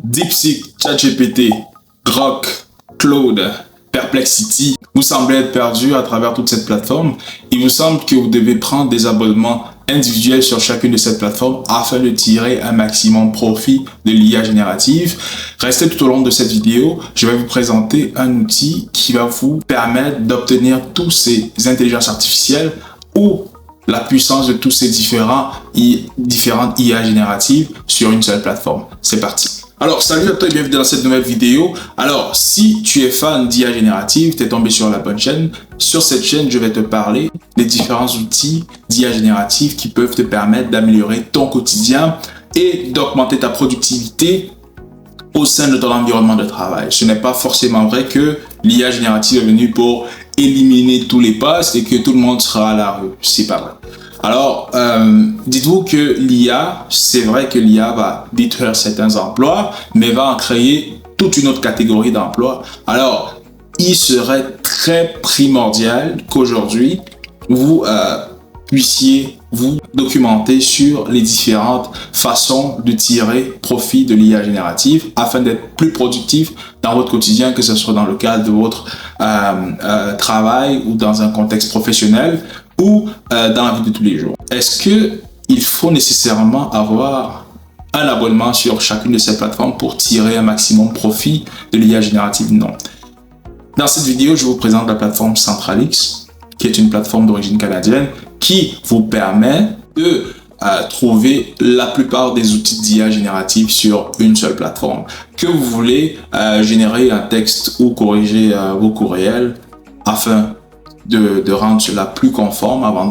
DeepSeek, ChatGPT, Grok, Claude, Perplexity, vous semblez être perdu à travers toute cette plateforme. Il vous semble que vous devez prendre des abonnements individuels sur chacune de ces plateformes afin de tirer un maximum profit de l'IA générative. Restez tout au long de cette vidéo. Je vais vous présenter un outil qui va vous permettre d'obtenir tous ces intelligences artificielles ou la puissance de tous ces différentes IA génératives sur une seule plateforme. C'est parti. Alors, salut à toi et bienvenue dans cette nouvelle vidéo. Alors, si tu es fan d'IA générative, tu es tombé sur la bonne chaîne. Sur cette chaîne, je vais te parler des différents outils d'IA générative qui peuvent te permettre d'améliorer ton quotidien et d'augmenter ta productivité au sein de ton environnement de travail. Ce n'est pas forcément vrai que l'IA générative est venue pour éliminer tous les postes et que tout le monde sera à la rue. C'est pas vrai. Alors, dites-vous que l'IA, c'est vrai que l'IA va détruire certains emplois, mais va en créer toute une autre catégorie d'emplois. Alors, il serait très primordial qu'aujourd'hui, vous puissiez vous documenter sur les différentes façons de tirer profit de l'IA générative afin d'être plus productif dans votre quotidien, que ce soit dans le cadre de votre travail ou dans un contexte professionnel ou dans la vie de tous les jours. Est-ce qu'il faut nécessairement avoir un abonnement sur chacune de ces plateformes pour tirer un maximum profit de l'IA générative? Non. Dans cette vidéo, je vous présente la plateforme Centralix, qui est une plateforme d'origine canadienne qui vous permet de trouver la plupart des outils d'IA générative sur une seule plateforme. Que vous voulez générer un texte ou corriger vos courriels afin de rendre cela plus conforme avant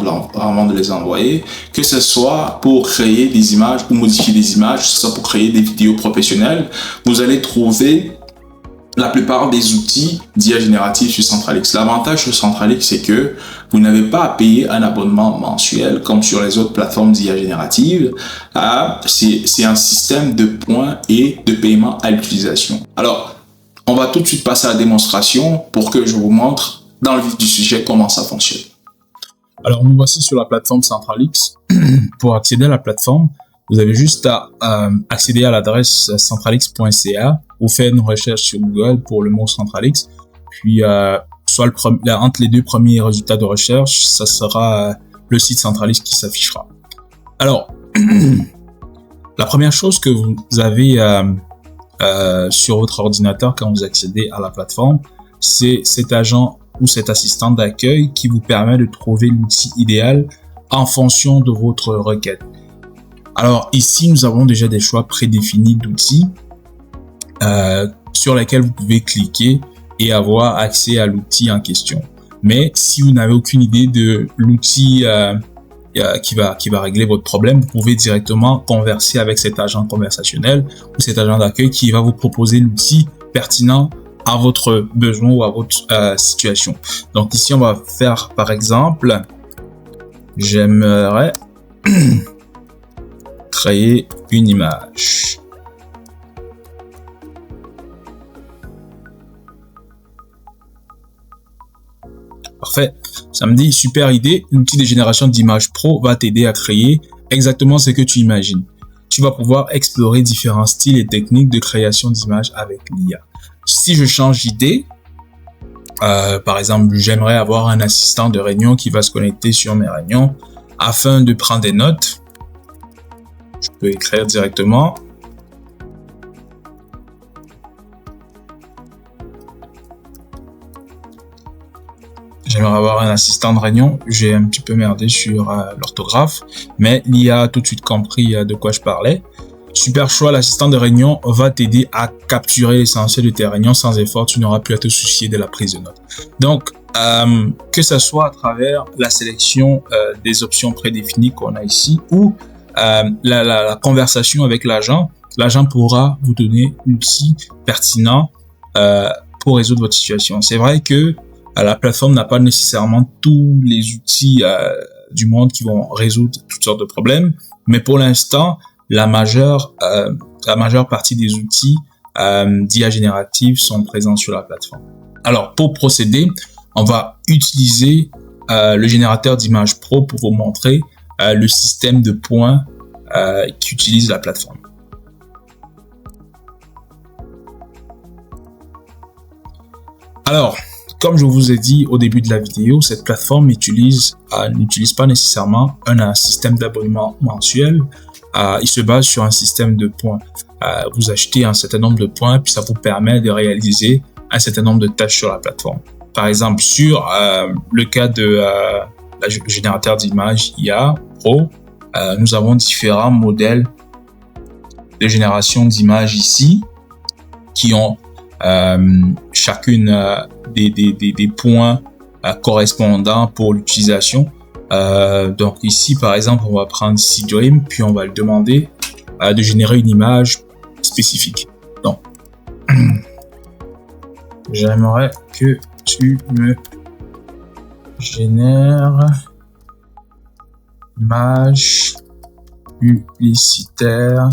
de les envoyer, que ce soit pour créer des images ou modifier des images, que ce soit pour créer des vidéos professionnelles, vous allez trouver la plupart des outils d'IA générative sur Centralix. L'avantage sur Centralix, c'est que vous n'avez pas à payer un abonnement mensuel comme sur les autres plateformes d'IA générative. C'est un système de points et de paiement à l'utilisation. Alors, on va tout de suite passer à la démonstration pour que je vous montre dans le vif du sujet comment ça fonctionne. Alors, nous voici sur la plateforme Centralix. Pour accéder à la plateforme, vous avez juste à accéder à l'adresse centralix.ca ou faire une recherche sur Google pour le mot Centralix. Puis, soit entre les deux premiers résultats de recherche, ça sera le site Centralix qui s'affichera. Alors, la première chose que vous avez sur votre ordinateur quand vous accédez à la plateforme, c'est cet agent ou cet assistant d'accueil qui vous permet de trouver l'outil idéal en fonction de votre requête. Alors ici, nous avons déjà des choix prédéfinis d'outils sur lesquels vous pouvez cliquer et avoir accès à l'outil en question. Mais si vous n'avez aucune idée de l'outil qui va régler votre problème, vous pouvez directement converser avec cet agent conversationnel ou cet agent d'accueil qui va vous proposer l'outil pertinent à votre besoin ou à votre situation. Donc ici, on va faire par exemple, j'aimerais créer une image. Parfait. Ça me dit super idée. L'outil de génération d'images pro va t'aider à créer exactement ce que tu imagines. Tu vas pouvoir explorer différents styles et techniques de création d'images avec l'IA. Si je change d'idée, par exemple, j'aimerais avoir un assistant de réunion qui va se connecter sur mes réunions afin de prendre des notes. Je peux écrire directement. J'aimerais avoir un assistant de réunion. J'ai un petit peu merdé sur l'orthographe, mais l'IA a tout de suite compris de quoi je parlais. Super choix, l'assistant de réunion va t'aider à capturer l'essentiel de tes réunions sans effort. Tu n'auras plus à te soucier de la prise de notes. Donc, que ce soit à travers la sélection des options prédéfinies qu'on a ici ou la conversation avec l'agent pourra vous donner l'outil pertinent pour résoudre votre situation. C'est vrai que la plateforme n'a pas nécessairement tous les outils du monde qui vont résoudre toutes sortes de problèmes, mais pour l'instant, la majeure partie des outils d'IA générative sont présents sur la plateforme. Alors, pour procéder, on va utiliser le générateur d'images pro pour vous montrer le système de points qu'utilise la plateforme. Alors, comme je vous ai dit au début de la vidéo, cette plateforme n'utilise pas nécessairement un système d'abonnement mensuel. Il se base sur un système de points. Vous achetez un certain nombre de points, puis ça vous permet de réaliser un certain nombre de tâches sur la plateforme. Par exemple, sur le cas de le générateur d'images IA Pro, nous avons différents modèles de génération d'images ici qui ont chacune des points correspondants pour l'utilisation. Donc ici, par exemple, on va prendre Seedream, puis on va le demander de générer une image spécifique. Donc, j'aimerais que tu me génères image publicitaire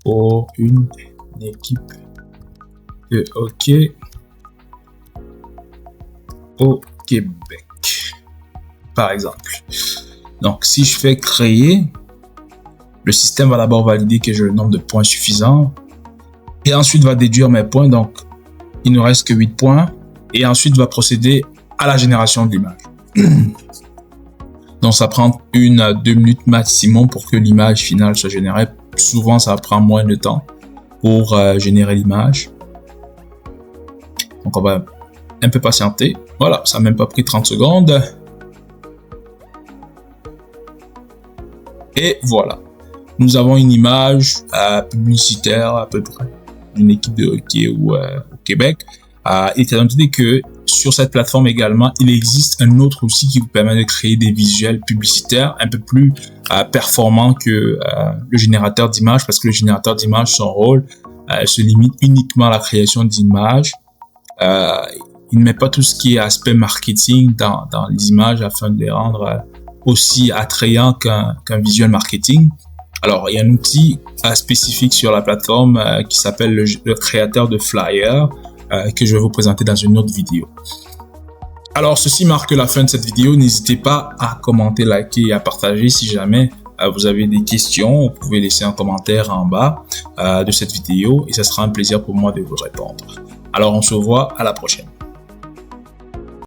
pour une équipe de hockey au Québec, par exemple. Donc, si je fais créer, le système va d'abord valider que j'ai le nombre de points suffisant et ensuite va déduire mes points. Donc, il ne reste que 8 points et ensuite va procéder à la génération de l'image. Donc, ça prend 1 à 2 minutes maximum pour que l'image finale soit générée. Souvent, ça prend moins de temps pour générer l'image. Donc, on va un peu patienter. Voilà, ça n'a même pas pris 30 secondes. Et voilà. Nous avons une image publicitaire à peu près d'une équipe de hockey au Québec. Et étant donné que sur cette plateforme également, il existe un autre outil qui vous permet de créer des visuels publicitaires un peu plus performants que le générateur d'images, parce que le générateur d'images, son rôle se limite uniquement à la création d'images. Il ne met pas tout ce qui est aspect marketing dans les images afin de les rendre aussi attrayants qu'un visuel marketing. Alors, il y a un outil spécifique sur la plateforme qui s'appelle le créateur de flyers que je vais vous présenter dans une autre vidéo. Alors, ceci marque la fin de cette vidéo. N'hésitez pas à commenter, liker et à partager si jamais vous avez des questions. Vous pouvez laisser un commentaire en bas de cette vidéo et ce sera un plaisir pour moi de vous répondre. Alors, on se voit à la prochaine.